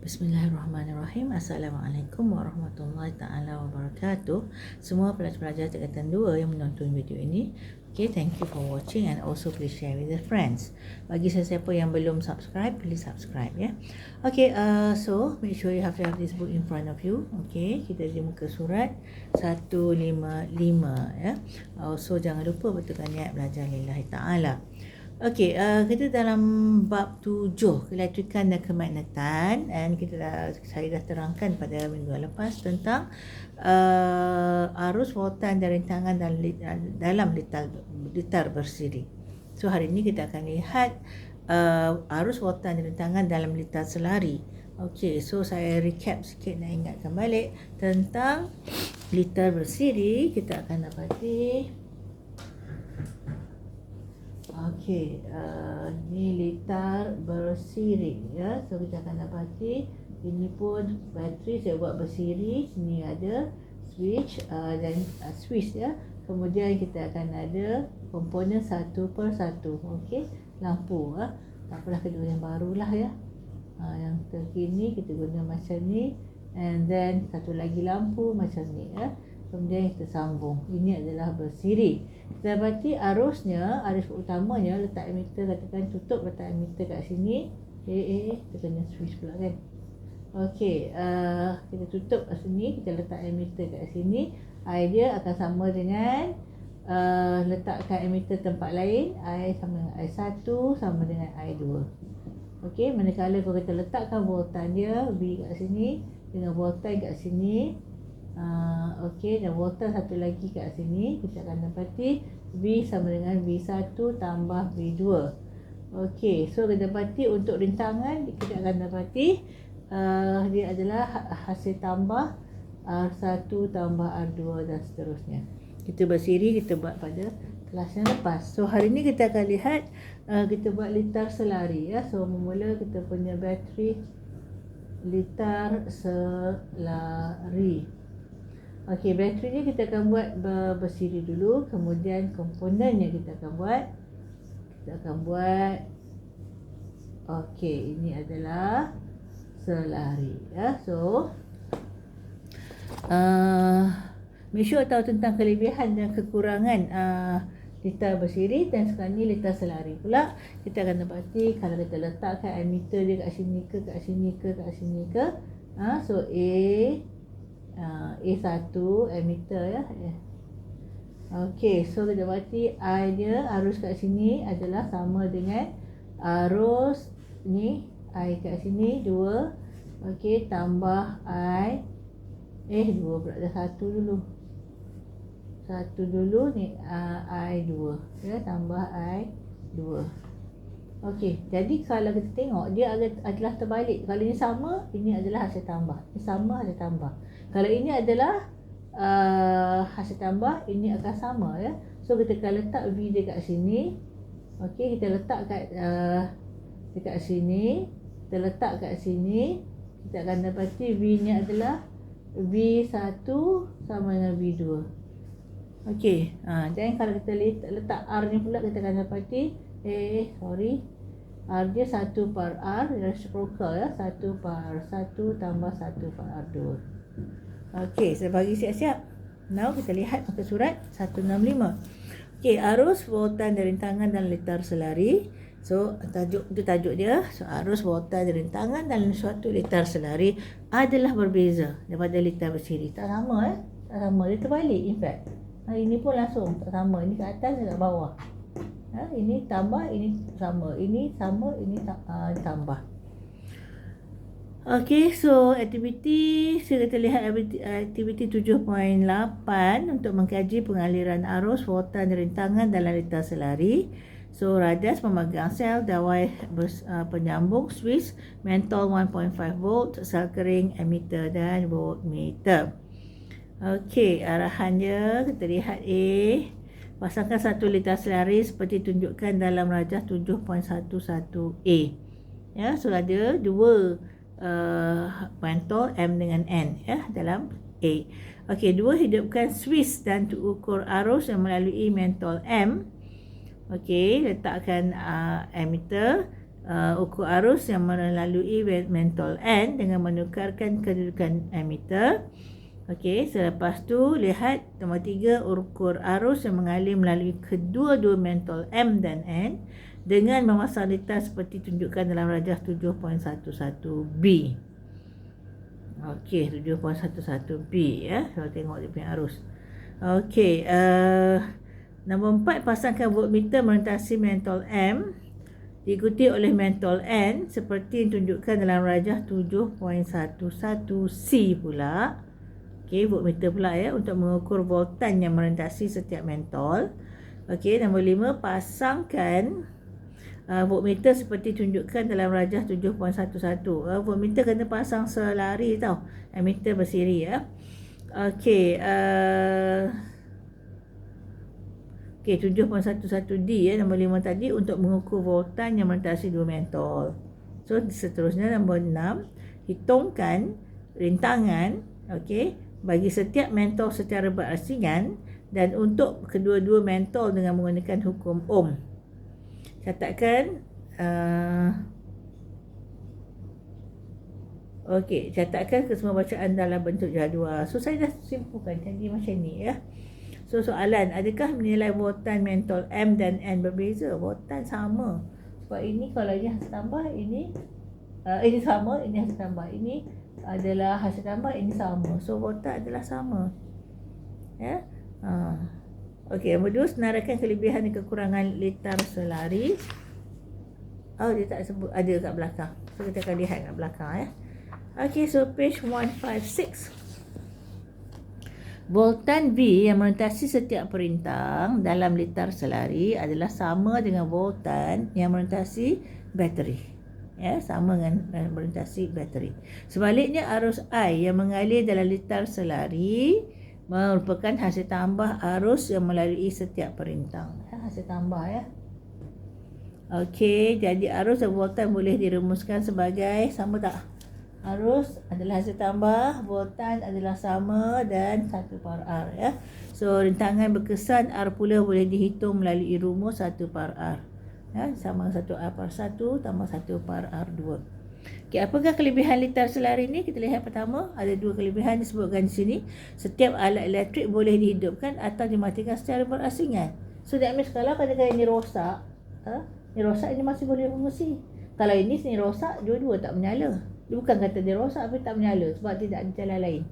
Bismillahirrahmanirrahim. Assalamualaikum warahmatullahi ta'ala wabarakatuh. Semua pelajar-pelajar tingkatan 2 yang menonton video ini, okay, thank you for watching and also please share with your friends. Bagi sesiapa yang belum subscribe, please subscribe ya. Okay, so make sure you have to have this book in front of you. Okay, kita di muka surat 155 ya. Also jangan lupa betulkan niat belajar lillahi ta'ala. Okey, kita dalam bab 7 keelektrikan dan kemagnetatan, dan saya dah terangkan pada minggu lepas tentang arus voltan dan rintangan dalam litar bersiri. So hari ini kita akan lihat arus voltan dan rintangan dalam litar selari. Okey, so saya recap sikit dan ingatkan balik tentang litar bersiri. Kita akan dapati okey, ni litar bersiri ya. So kita akan dapati ini pun bateri saya buat bersiri. Sini ada switch dan switch ya. Kemudian kita akan ada komponen satu per satu. Okey, lampu tak apalah, kedua yang barulah ya. Yang terkini kita guna macam ni, and then satu lagi lampu macam ni ya. Kemudian kita sambung. Ini adalah bersiri. Kita dapati arusnya, arus utamanya letak emitter, katakan tutup letak emitter kat sini. Kita kena switch pula kan. Okey, kita tutup kat sini, kita letak emitter kat sini. Idea akan sama dengan letakkan emitter tempat lain. I sama dengan I1 sama dengan I2. Okey, manakala kalau kita letakkan voltan dia V kat sini dengan voltan kat sini, okey, dan voltan satu lagi kat sini, kita akan dapati V sama dengan V1 tambah V2. Okey, so kita dapati untuk rintangan kita akan dapati dia adalah hasil tambah R1 tambah R2 dan seterusnya. Kita bersiri, kita buat pada kelas yang lepas. So hari ni kita akan lihat kita buat litar selari ya. So memula kita punya bateri litar selari. Okey, bateri ni kita akan buat bersiri dulu, kemudian komponennya kita akan buat. Okey, ini adalah selari ya. So make sure tahu tentang kelebihan dan kekurangan litar bersiri, dan sekarang ni litar selari pula. Kita akan dapati kalau kita letakkan emitter dia kat sini ke, kat sini ke, kat sini ke, so A1 emitter ya. Okey, so kita dapati I dia, arus kat sini adalah sama dengan arus ni, I kat sini 2. Okey, tambah I 2 pula, dah 1 dulu ni, I2 ya, tambah I2. Okey, jadi kalau kita tengok dia adalah terbalik. Kalau ini sama, ini adalah hasil tambah. Ini sama, hasil tambah. Kalau ini adalah hasil tambah, ini akan sama ya. So kita akan letak V dia kat sini. Okey, kita letak dekat sini. Kita letak kat sini. Kita akan dapati V nya adalah V1 sama dengan V2. Okey, dan kalau kita letak R ni pula, kita akan dapati R dia 1 per R, reciprocal ya, 1 per 1 tambah 1 per R2. Okey, saya bagi siap-siap. Now kita lihat muka surat 165. Okey, arus voltan dan rintangan dalam litar selari. So tajuk dia. So arus voltan dan rintangan dalam suatu litar selari adalah berbeza daripada litar bersiri. Tak sama tak sama, dia terbalik in fact. Ini pun langsung tak sama, ini ke atas dan kat bawah. Ini tambah, ini sama, ini sama, ini tambah. Okey, so aktiviti kita lihat aktiviti 7.8 untuk mengkaji pengaliran arus voltan dan rintangan dalam litar selari. So radas memegang sel, dawai penyambung, switch, mentol 1.5 volt, sel kering, emitter dan voltmeter. Okey, arahannya kita lihat pasangkan satu litar selari seperti tunjukkan dalam rajah 7.11a. Ya, so ada dua mentol M dengan N ya dalam A. Okey, 2, hidupkan switch dan ukur arus yang melalui mentol M. Okey, letakkan emitter ukur arus yang melalui mentol N dengan menukarkan kedudukan ammeter. Okey, selepas tu lihat nombor 3, ukur arus yang mengalir melalui kedua-dua mentol M dan N dengan memasang litar seperti tunjukkan dalam rajah 7.11b. Okey, 7.11b ya. Kalau tengok dia punya arus. Okey, nombor 4, pasangkan voltmeter melintasi mentol M diikuti oleh mentol N seperti tunjukkan dalam rajah 7.11c pula. Okey, voltmeter pula ya, untuk mengukur voltan yang melintasi setiap mentol. Okey, nombor 5, pasangkan voltmeter seperti tunjukkan dalam rajah 7.11. Voltmeter kena pasang selari tau, ammeter bersiri ya. Okey, 7.11D ya, nombor 5 tadi untuk mengukur voltan yang melintasi dua mentol. So seterusnya nombor 6, hitungkan rintangan bagi setiap mentol secara berasingan dan untuk kedua-dua mentol dengan menggunakan hukum Ohm. Catatkan catatkan kesemua bacaan dalam bentuk jadual. So saya dah simpulkan jadi macam ni ya. So soalan, adakah nilai voltan mentol M dan N berbeza? Voltan sama. Sebab ini kalau ini hasil tambah, ini sama, ini hasil tambah. Ini adalah hasil tambah, ini sama. So voltan adalah sama. Ya. Okey, nombor 2, senaraikan kelebihan dan kekurangan litar selari. Dia tak sebut, ada kat belakang. So kita akan lihat kat belakang ya. Okey, so page 156. Voltan V yang melintasi setiap perintang dalam litar selari adalah sama dengan voltan yang melintasi bateri. Ya, sama dengan melintasi bateri. Sebaliknya, arus I yang mengalir dalam litar selari merupakan hasil tambah arus yang melalui setiap perintang. Hasil tambah ya. Okey, jadi arus dan voltan boleh dirumuskan sebagai sama tak? Arus adalah hasil tambah, voltan adalah sama dan 1/R ya. So rintangan berkesan R pula boleh dihitung melalui rumus 1/R. Ya, sama 1R/1 tambah 1/R2. Okey, apakah kelebihan litar selari ni? Kita lihat pertama, ada dua kelebihan disebutkan di sini. Setiap alat elektrik boleh dihidupkan atau dimatikan secara berasingan. So that means kalau katakan ini rosak, ini masih boleh fungsi. Kalau ini sini rosak, dua-dua tak menyala. Dia bukan kata dia rosak tapi tak menyala sebab tidak ada jalan lain.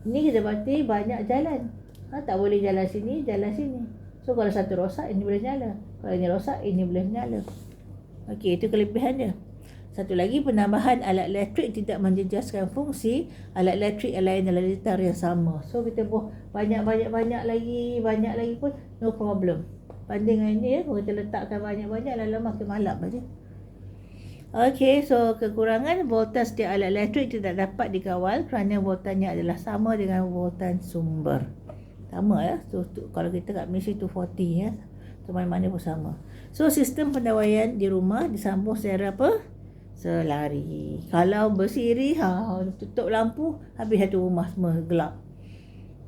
Ini kita berarti banyak jalan. Tak boleh jalan sini, jalan sini. So kalau satu rosak, ini boleh nyala. Kalau ini rosak, ini boleh menyala. Okey, itu kelebihan dia. Satu lagi, penambahan alat elektrik tidak menjejaskan fungsi alat elektrik yang lain dalam litar yang sama. So kita buat banyak lagi pun no problem. Banding dengan ini ya, kalau kita letakkan banyak-banyak lama-lama makin malap aja. Okey, so kekurangan voltan setiap alat elektrik tidak dapat dikawal kerana voltannya adalah sama dengan voltan sumber. Sama ya. So kalau kita kat Malaysia 240 ya. So mana-mana pun sama. So sistem pendawaian di rumah disambung secara apa? Selari. Kalau bersiri, tutup lampu, habis satu rumah semua gelap.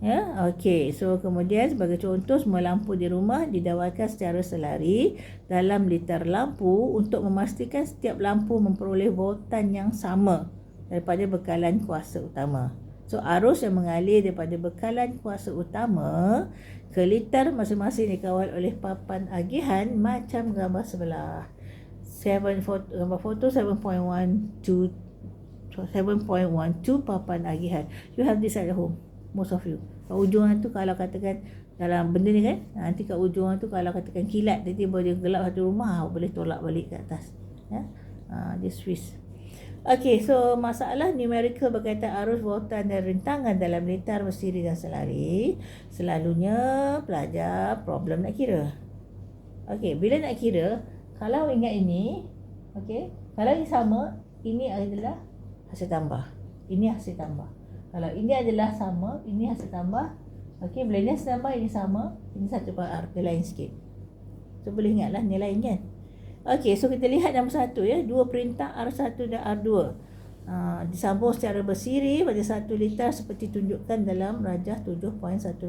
Ya, okey. So kemudian sebagai contoh, semua lampu di rumah didawaikan secara selari dalam litar lampu untuk memastikan setiap lampu memperoleh voltan yang sama daripada bekalan kuasa utama. So arus yang mengalir daripada bekalan kuasa utama ke litar masing-masing dikawal oleh papan agihan macam gambar sebelah. Gambar foto 7.12 papan agihan. You have this at home, most of you. Kat ujung tu kalau katakan dalam benda ni kan, nanti kat ujung tu kalau katakan kilat, tiba-tiba dia gelap satu rumah, boleh tolak balik ke atas ya. Dia switch. Okey, so masalah numerical berkaitan arus, voltan dan rintangan dalam litar bersiri dan selari selalunya pelajar problem nak kira. Okey, bila nak kira, kalau ingat ini, okey, kalau ini sama, ini adalah hasil tambah, ini hasil tambah. Kalau ini adalah sama, ini hasil tambah. Okey, bila ini hasil tambah, ini sama, ini 1/R, dia lain sikit. So boleh ingatlah ni lain kan. Okey, so kita lihat nombor 1 ya, dua perintah R1 dan R2 disambung secara bersiri pada satu litar seperti tunjukkan dalam rajah 7.12.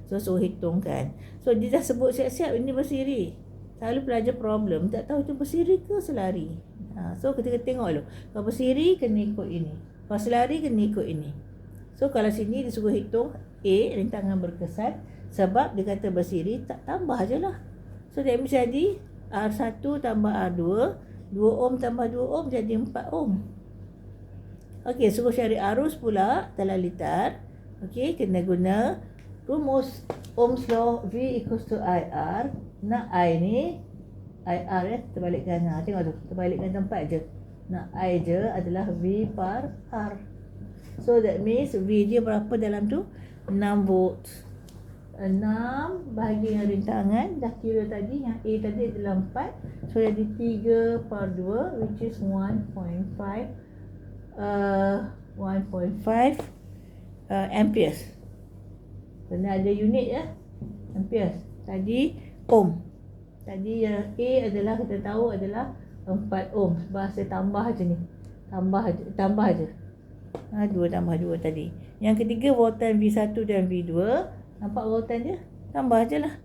So hitungkan. So dia dah sebut siap-siap ini bersiri. Selalu pelajar problem tak tahu itu bersiri ke selari. So kita tengok dulu. Kalau bersiri kena ikut ini. Kalau selari kena ikut ini. So kalau sini disuruh hitung A, rintangan berkesan. Sebab dia kata bersiri, tak tambah je lah. So that means jadi R1 tambah R2. 2 ohm tambah 2 ohm jadi 4 ohm. Okey, suruh cari arus pula dalam litar. Okey, kena guna rumus Ohm's law V equals to IR. Nak I ni IR terbalikkan. Tengok tu, terbalikkan tempat je. Nak I je adalah V per R. So that means V dia berapa dalam tu? 6 volt. 6 bahagi dengan rintangan. Dah kira tadi, yang A tadi adalah 4. So jadi 3 per 2 which is 1.5 amperes. Kena ada unit ya, amperes. Tadi ohm. Tadi yang A adalah kita tahu adalah 4 ohm. Sebab saya tambah je ni. Tambah je. 2 tambah 2 tadi. Yang ketiga voltan V1 dan V2. Nampak voltan je? Tambah je lah.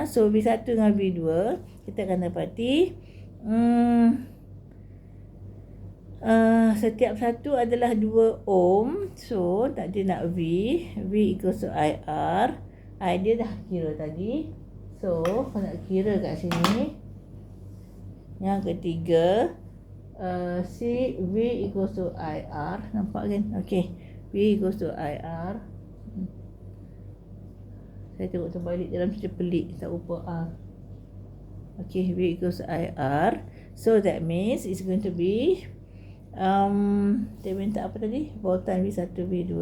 So V1 dengan V2 kita akan dapati setiap satu adalah 2 ohm. So tak dia nak V equals to IR. I dia dah kira tadi. So kalau nak kira kat sini, yang ketiga C V equals to IR. Nampak kan? Okay, V equals to IR. Saya tengok terbalik dalam cerita pelik, tak rupa R. Okay, V equals to IR. So that means it's going to be dia minta apa tadi? Voltan V1, V2.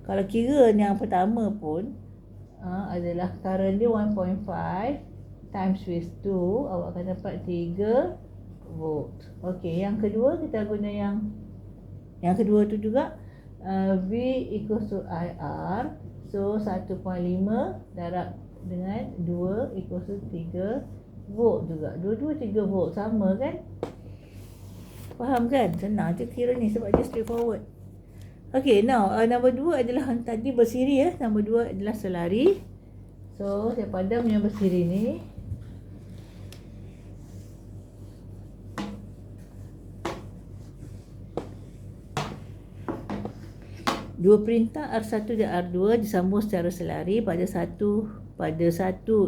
Kalau kira yang pertama pun adalah current dia 1.5 times with 2, awak akan dapat 3 volt. Okey, yang kedua kita guna yang kedua tu juga V equals to IR. So 1.5 darab dengan 2 equals to 3 volt juga. Dua-dua 3 volt, sama kan? Faham kan? Senang je kira ni sebab dia straightforward. Okay, now nombor 2 adalah tadi bersiri ya. Nombor 2 adalah selari. So saya padam yang bersiri ni. Dua perintah R1 dan R2 disambung secara selari pada satu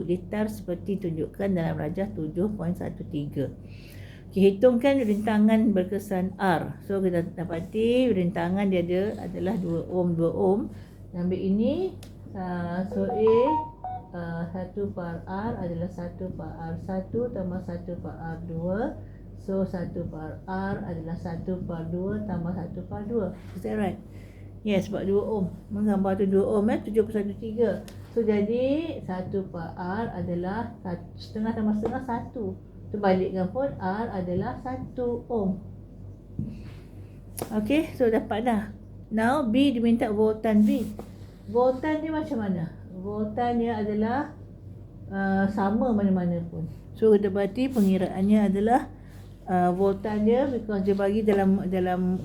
litar seperti tunjukkan dalam rajah 7.13. Hitungkan rintangan berkesan R. So kita dapati rintangan dia adalah 2 ohm. Ambil ini. So A 1 per R adalah 1 per R1 tambah 1 per R2. So 1 per R adalah 1 per 2 tambah 1 per 2. Is that right? Yes, sebab 2 ohm. Menggambar tu 2 ohm 7.13. So jadi 1 per R adalah setengah tambah setengah 1. Terbalikkan pun R adalah 1 ohm. Okay, so dapat dah. Now B diminta voltan B. Voltan dia macam mana? Voltan dia adalah sama mana-mana pun. So kita berarti pengiraannya adalah voltan dia, because dia bagi dalam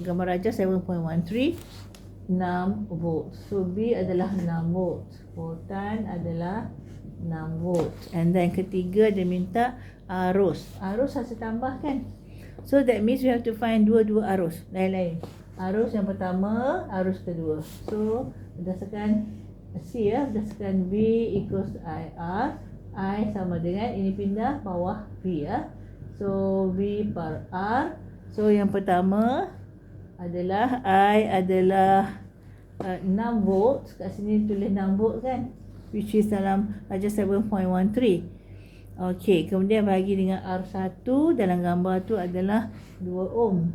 gambar rajah 7.13 6 volt. So B adalah 6 volt. Voltan adalah 6 volt. And then ketiga dia minta arus. Arus hasil tambah kan? So that means we have to find dua-dua arus. Lain-lain. Arus yang pertama, arus kedua. So berdasarkan C ya, berdasarkan V equals IR. I sama dengan, ini pindah bawah V ya. So V per R. So yang pertama adalah I adalah 6 volt. Kat sini tulis 6 volt kan, which is dalam rajah 7.13. Okey, kemudian bagi dengan R1 dalam gambar tu adalah 2 ohm.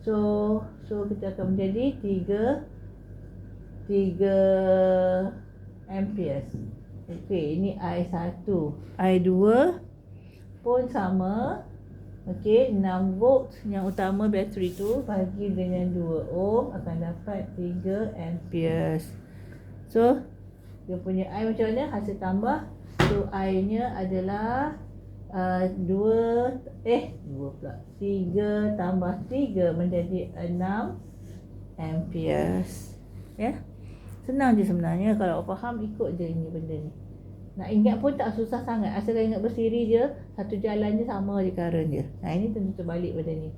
So kita akan menjadi 3 amperes. Okey, ini I1. I2 pun sama. Okey, 6 volt yang utama bateri tu bagi dengan 2 ohm akan dapat 3 amperes. So dia punya I macam mana? Hasil tambah. So I-nya adalah 3 tambah 3 menjadi 6 amperes. Ya. Senang je sebenarnya, kalau faham ikut je ini benda ni. Nak ingat pun tak susah sangat. Asalkan ingat bersiri je, satu jalan je sama je current dia. Ini tentu terbalik pada ni.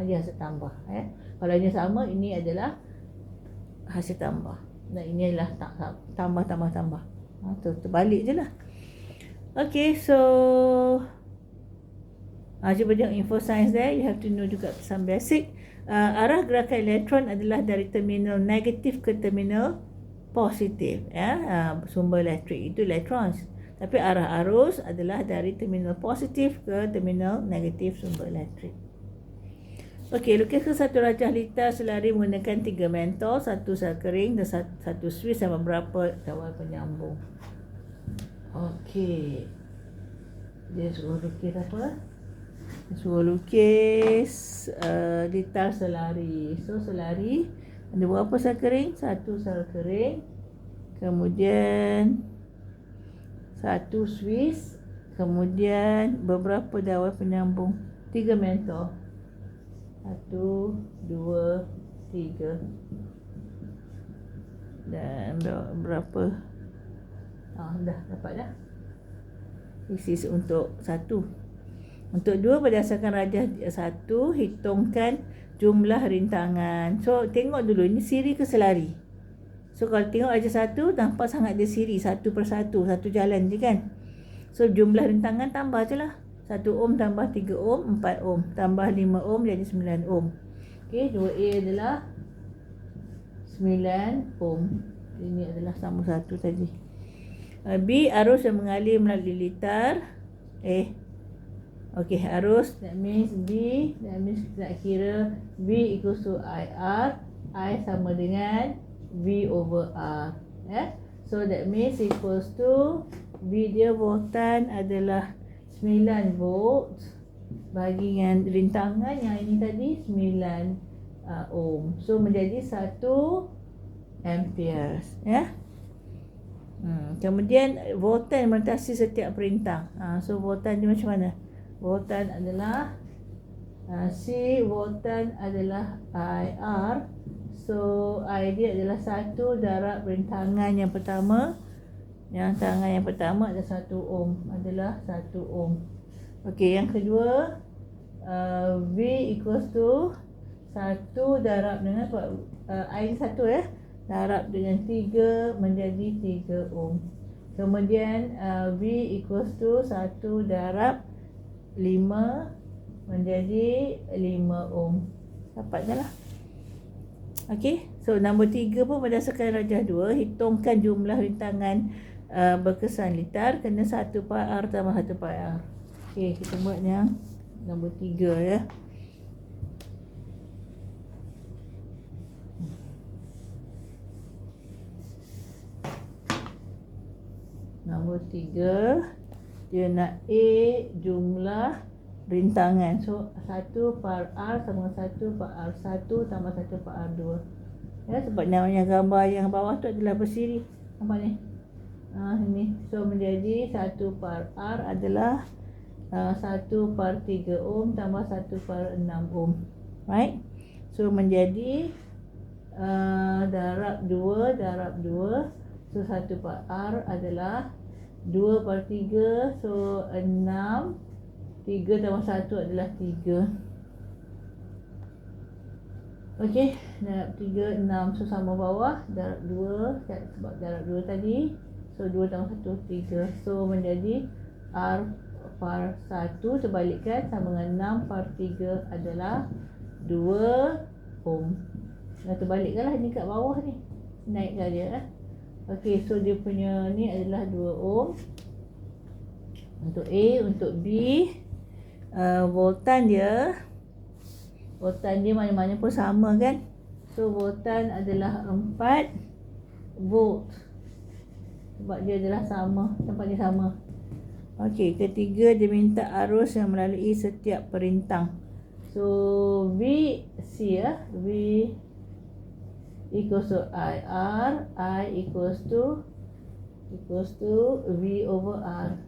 Dia hasil tambah. Kalau ini sama, ini adalah hasil tambah. Dan ini adalah tambah. Terbalik je lah. Okay, so cuba tengok info science there. You have to know juga some basic. Arah gerakan elektron adalah dari terminal negatif ke terminal positif. Sumber elektrik itu elektrons. Tapi arah arus adalah dari terminal positif ke terminal negatif sumber elektrik. Okey, lukiskan satu rajah litar selari menggunakan 3 mentol, satu sel kering dan satu Swiss dan beberapa kawal penyambung. Okey. Dia suruh lukis apa? Dia suruh lukis litar selari. So, selari ada berapa sel kering? Satu sel kering. Kemudian satu Swiss. Kemudian beberapa dawai penyambung. 3 mentol. 1, 2, 3. Dan berapa? Dah dapat dah. This is untuk 1. Untuk 2, berdasarkan rajah 1, hitungkan jumlah rintangan. So, tengok dulu ini siri ke selari. So, kalau tengok rajah 1, nampak sangat dia siri 1 per 1, satu jalan je kan. So, jumlah rintangan tambah je lah. 1 ohm tambah 3 ohm, 4 ohm. Tambah 5 ohm jadi 9 ohm. Okey, 2A adalah 9 ohm. Ini adalah sama 1 tadi. B, arus yang mengalir melalui litar. Okey, arus, that means B, that means kita nak kira B equals to IR. I sama dengan V over R. So, that means equals to V dia voltan adalah 9 volt bagi dengan rintangan yang ini tadi 9 ohm. So menjadi 1 ampere Kemudian voltan melintasi setiap perintang. So voltan dia macam mana? Voltan adalah C, voltan adalah IR. So I dia adalah 1 darab rintangan yang pertama. Yang tangan yang pertama adalah 1 ohm. Adalah 1 ohm. Okey, yang kedua V equals to 1 darab dengan I 1 darab dengan 3 menjadi 3 ohm. Kemudian V equals to 1 darab 5 menjadi 5 ohm. Dapat je lah. Okey, so nombor 3 pun berdasarkan rajah 2, hitungkan jumlah rintangan berkesan litar kena 1 pi R tambah 1 pi R. Okey, kita buat yang nombor 3 ya. Nombor 3 dia nak A jumlah rintangan. So 1 per R sama 1 per R1 tambah 1 per R2. Sebab namanya gambar yang bawah tu adalah bersiri. Nampak ni? Ini. So menjadi 1 per R adalah 1 per 3 ohm tambah 1 per 6 ohm. Right? So menjadi darab 2 darab 2. So 1 per R adalah 2 per 3. So 6. 3 tambah 1 adalah 3. Okey, darab 3, 6. So sama bawah, darab 2. Sebab darab 2 tadi. So 2 tambah 1, 3. So menjadi R per 1 terbalikkan sama dengan 6 per 3 adalah 2 ohm. Terbalikkan lah ni kat bawah ni. Naikkan dia. Okey, so dia punya ni adalah 2 ohm. Untuk A, untuk B, voltan dia mana-mana pun sama kan. So voltan adalah 4 volt. Sebab dia adalah sama, tempat dia sama. Okey, ketiga dia minta arus yang melalui setiap perintang. So V C V equals to IR, I equals to V over R.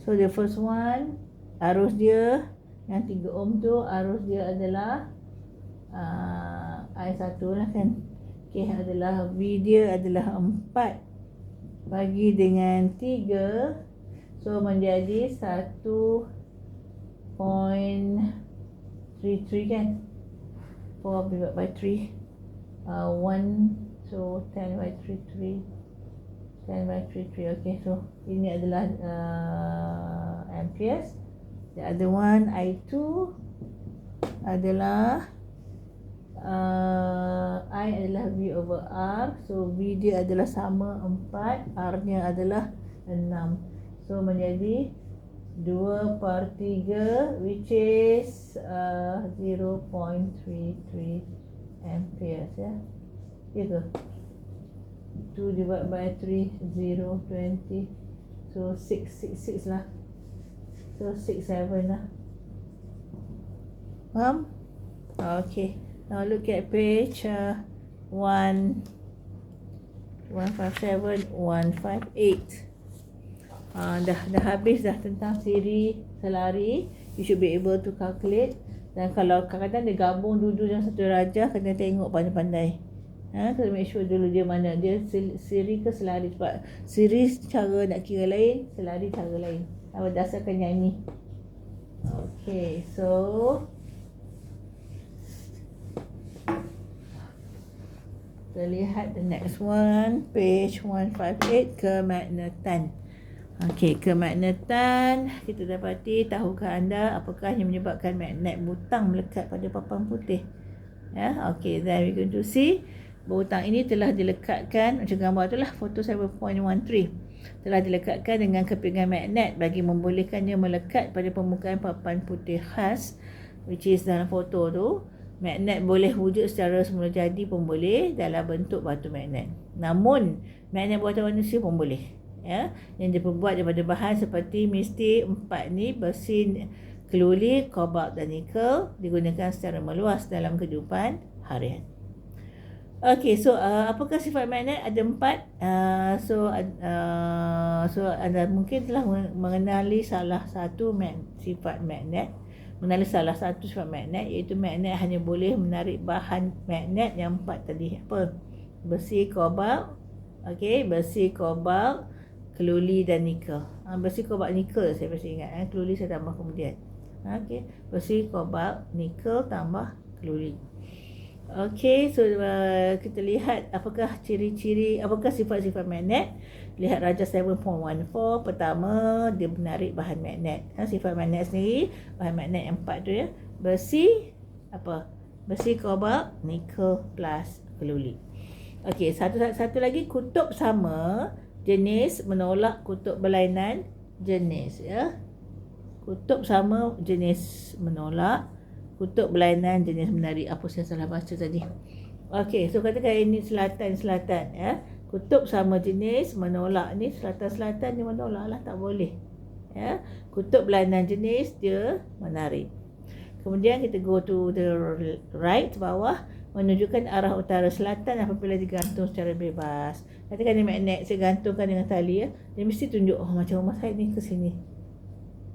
So the first one, arus dia yang 3 ohm tu, arus dia adalah I1 lah kan. Okay, adalah V dia adalah 4 bagi dengan 3, so menjadi 1.33 kan. 4 divided by 3, 1, so 10 by 3, 10 by 3. Okay, so ini adalah amperes. The other one, I2 adalah I adalah V over R. So V dia adalah sama 4, R nya adalah 6. So menjadi 2/3, which is 0.33 amperes ya. Ya ke? 2 divided by 3, 0, 20. So 6 lah. So 6, 7 lah. Faham? Okay. Now look at page 157, 158. Dah habis dah tentang siri selari. You should be able to calculate. Dan kalau kadang-kadang dia gabung duduk dalam satu darjah, kena tengok pandai-pandai. Kena make sure dulu dia mana, dia siri ke selari. Sebab siri cara nak kira lain, selari cara lain. Berdasarkan yang ni. Okay, so kita lihat the next one, page 158, kemagnatan. Okey, kemagnatan, kita dapati, tahukah anda apakah yang menyebabkan magnet butang melekat pada papan putih? Ya, okey, then we going to see butang ini telah dilekatkan, macam gambar itulah foto 7.13. Telah dilekatkan dengan kepingan magnet bagi membolehkannya melekat pada permukaan papan putih khas, which is dalam foto tu. Magnet boleh wujud secara semula jadi pun boleh dalam bentuk batu magnet. Namun, magnet buatan manusia pun boleh. Ya, yang diperbuat daripada bahan seperti mesti 4 ni, besi, keluli, kobalt dan nikel digunakan secara meluas dalam kehidupan harian. Okey, so apakah sifat magnet? Ada 4. So anda mungkin telah mengenali salah satu sifat magnet. Mengenali salah satu sifat magnet, iaitu magnet hanya boleh menarik bahan magnet yang 4 tadi. Apa? Besi, kobalt, besi, kobalt, keluli dan nikel. Besi, kobalt, nikel saya masih ingat. Keluli saya tambah kemudian. Besi, kobalt, nikel tambah keluli. Okey, so kita lihat apakah ciri-ciri, apakah sifat-sifat magnet. Lihat Rajah 7.14. Pertama, dia menarik bahan magnet. Sifat magnet sendiri, bahan magnet yang 4 tu ya. Besi, apa? Besi, kobalt, nikel plus keluli. Okey, satu lagi, kutub sama jenis menolak kutub berlainan jenis ya. Kutub sama jenis menolak, kutub berlainan jenis menarik. Apa saya salah baca tadi? Okey, so katakan ini selatan ya. Kutub sama jenis menolak, ni selatan dia menolak lah, tak boleh. Ya. Kutub berlainan jenis dia menarik. Kemudian kita go to the right bawah, menunjukkan arah utara selatan apabila digantung secara bebas. Katakan ni magnet saya gantungkan dengan tali ya. Dia mesti tunjuk macam rumah saya ni ke sini.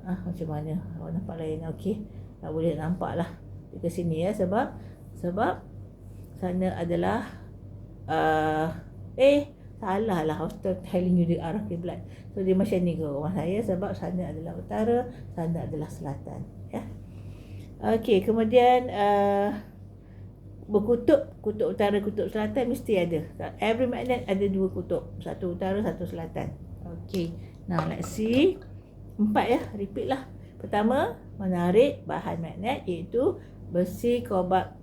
Macam mana? Awak nampak lain. Okey. Tak boleh nampak lah ke sini ya, sebab sana adalah salah lah, hospital telling you the arah kiblat. So dia macam ni ke rumah saya, sebab sana adalah utara, sana adalah selatan ya. Okey, kemudian berkutub, kutub utara, kutub selatan mesti ada. Every magnet ada 2 kutub, satu utara, satu selatan. Okey, now let's see 4 ya, repeat lah. Pertama, menarik bahan magnet iaitu besi, kobalt,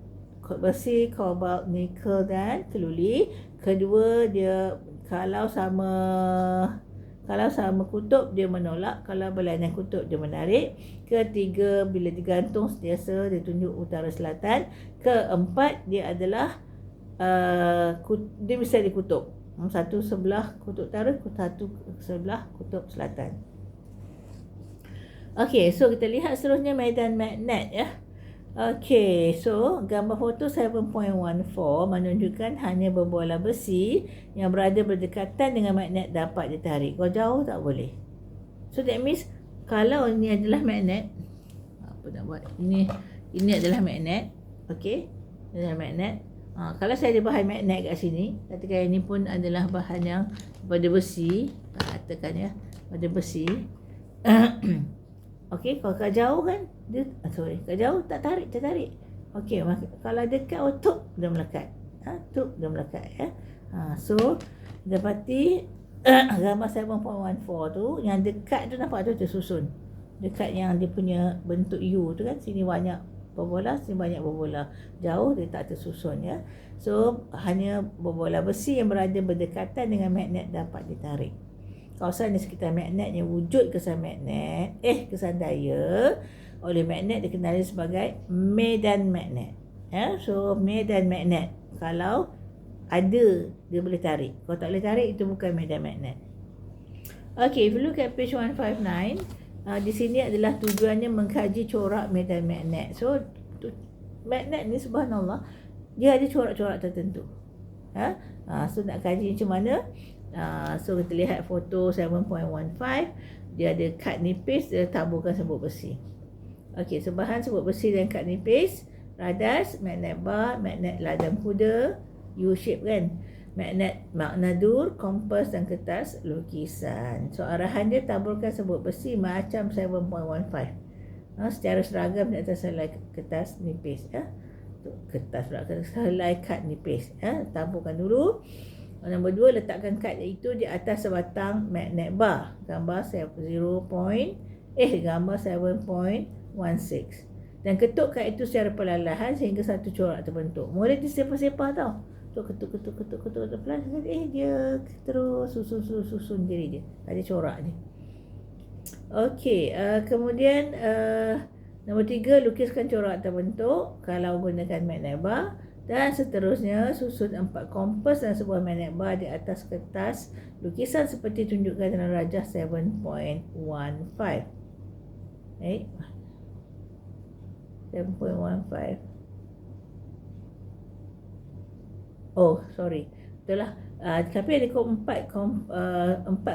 nikel dan keluli. Kedua, dia kalau sama kutub dia menolak, kalau berlainan kutub dia menarik. Ketiga, bila digantung sentiasa dia tunjuk utara selatan. Keempat, dia adalah dia bisa dikutub. Satu sebelah kutub utara, satu sebelah kutub selatan. Okey, so kita lihat seterusnya medan magnet ya. Okey, so gambar foto 7.14 menunjukkan hanya berbola besi yang berada berdekatan dengan magnet dapat ditarik. Kalau jauh tak boleh. So that means kalau ini adalah magnet, apa nak buat? Ini adalah magnet. Okey, ini adalah magnet. Kalau saya ada bahan magnet kat sini, katakan ini pun adalah bahan yang pada besi, katakan ya, pada besi. Okey, kalau jauh kan dia kalau jauh tak tarik. Okey, kalau dekat tuk dia melekat. Tuk dia melekat ya. So dapati gambar 7.14 tu yang dekat tu nampak tu tersusun. Dekat yang dia punya bentuk U tu kan, sini banyak bobola, sini banyak bobola. Jauh dia tak tersusun ya. So hanya bobola besi yang berada berdekatan dengan magnet dapat ditarik. Kawasan di sekitar magnet yang wujud kesan magnet, kesan daya oleh magnet dikenali sebagai medan magnet. Ya, so medan magnet kalau ada dia boleh tarik. Kalau tak boleh tarik itu bukan medan magnet. Okay, if you look at page 159, di sini adalah tujuannya mengkaji corak medan magnet. So magnet ni subhanallah dia ada corak-corak tertentu. So nak kaji macam mana? So kita lihat foto 7.15, dia ada kad nipis, dia taburkan sebut besi. Okey, so bahan sebut besi dan kad nipis, radas, magnet bar, magnet ladang kuda, U shape kan, magnet magnadur, kompas dan kertas lukisan. So arahan dia taburkan sebut besi macam 7.15. Secara seragam di atas helai kertas nipis ya. Kertas pula, helai kad nipis ya. Taburkan dulu. Nombor 2, letakkan kad itu di atas sebatang magnet bar. Gambar 7.16 dan ketuk kad itu secara perlahan sehingga satu corak terbentuk. Mula dia sepah-sepah tau. Ketuk pelan dia terus susun diri dia. Ada corak dia. Okey, kemudian nombor 3, lukiskan corak terbentuk kalau gunakan magnet bar. Dan seterusnya, susun 4 kompas dan sebuah magnet bar di atas kertas lukisan seperti tunjukkan dalam rajah 7.15. 7.15. Oh, sorry. Betul lah. Tapi ada 4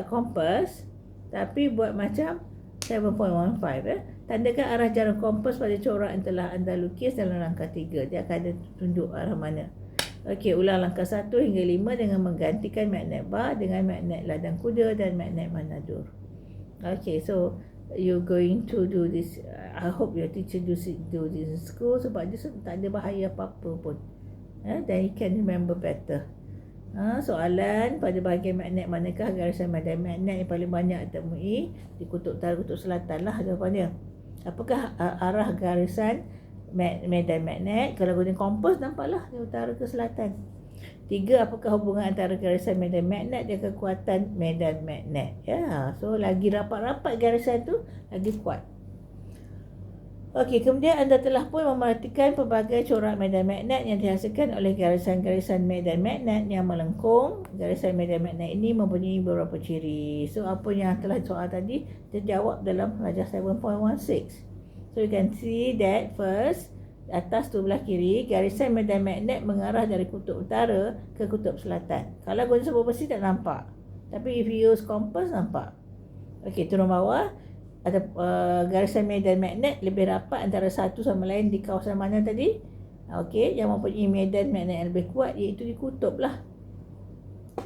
kompas tapi buat macam 7.15 Tandakan arah jarum kompas pada corak yang telah anda lukis dalam langkah 3. Dia akan ada tunjuk arah mana. Okey, ulang langkah 1 hingga 5 dengan menggantikan magnet bar dengan magnet ladang kuda dan magnet manadur. Okey, so you going to do this. I hope your teacher do this in school sebab dia tak ada bahaya apa-apa pun. Then you can remember better. Soalan, pada bahagian magnet manakah garisan medan magnet yang paling banyak ditemui? Di kutub utara, kutub selatan lah jawapannya. Apakah arah garisan medan magnet? Kalau guna kompas nampaklah di utara ke selatan. 3, apakah hubungan antara garisan medan magnet dan kekuatan medan magnet? Ya, so lagi rapat-rapat garisan tu lagi kuat. Okey, kemudian anda telah pun memerhatikan pelbagai corak medan magnet yang dihasilkan oleh garisan-garisan medan magnet yang melengkung. Garisan medan magnet ini mempunyai beberapa ciri. So, apa yang telah soal tadi terjawab dalam rajah 7.16. So, you can see that first, atas tu belah kiri, garisan medan magnet mengarah dari kutub utara ke kutub selatan. Kalau guna sebut besi tak nampak. Tapi if you use kompas, nampak. Okey, turun bawah. Ada garisan medan magnet lebih rapat antara satu sama lain di kawasan mana tadi? Okey, yang mempunyai medan magnet yang lebih kuat iaitu di kutub lah.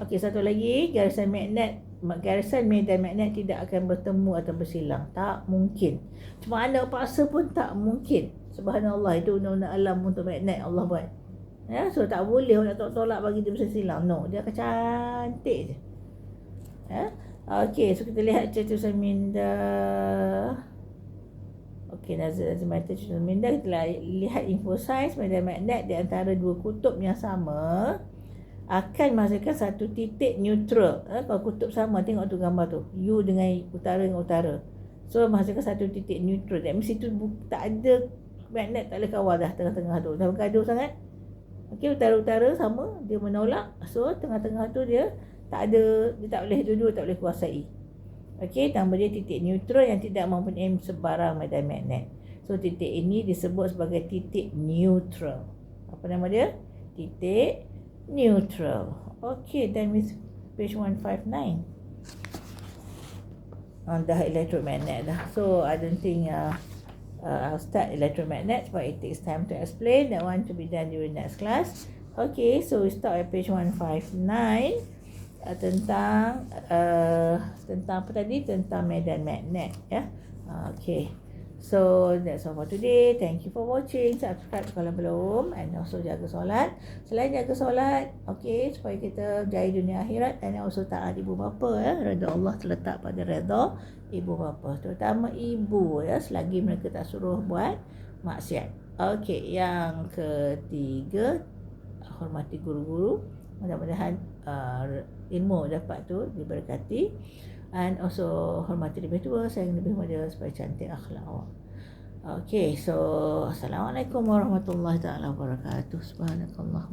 Okey, satu lagi, garisan medan magnet tidak akan bertemu atau bersilang. Tak mungkin. Cuma anda paksa pun tak mungkin. Subhanallah, itu undang-undang alam untuk magnet Allah buat. Ya, so tak boleh nak tolak bagi dia bisa silang. No, dia akan cantik je. Ya. Okey, so kita lihat cetusan minda. Okey, Nazimata cetusan minda. Kita lihat info saiz medan magnet di antara dua kutub yang sama akan menghasilkan satu titik neutral. Kalau kutub sama, tengok tu gambar tu. U dengan utara dengan utara. So, menghasilkan satu titik neutral. That means itu tak ada magnet, tak boleh kawal dah tengah-tengah tu. Dah bergaduh sangat. Okey, utara-utara sama. Dia menolak. So, tengah-tengah tu dia tak ada, dia tak boleh dua-dua tak boleh kuasai. Okey, nama dia titik neutral yang tidak mempunyai sebarang medan magnet. So titik ini disebut sebagai titik neutral. Apa nama dia? Titik neutral. Okey, then with page 159. Dah electromagnet dah. So I don't think I'll start electromagnet but it takes time to explain. That one to be done during next class. Okay, so we start at page 159 tentang apa tadi? Tentang medan magnet ya. Okay. So that's all for today. Thank you for watching. Subscribe kalau belum, and also jaga solat. Selain jaga solat, okay, supaya kita jaya dunia akhirat, and also taat ibu bapa ya. Redha Allah terletak pada redha ibu bapa, terutama ibu ya, selagi mereka tak suruh buat maksiat. Okay, yang ketiga, hormati guru-guru. Mudah-mudahan ilmu dapat tu diberkati. And also hormati lebih tua, sayang lebih muda supaya cantik akhlak awak. Okay, so Assalamualaikum warahmatullahi taala wabarakatuh. Subhanakallah.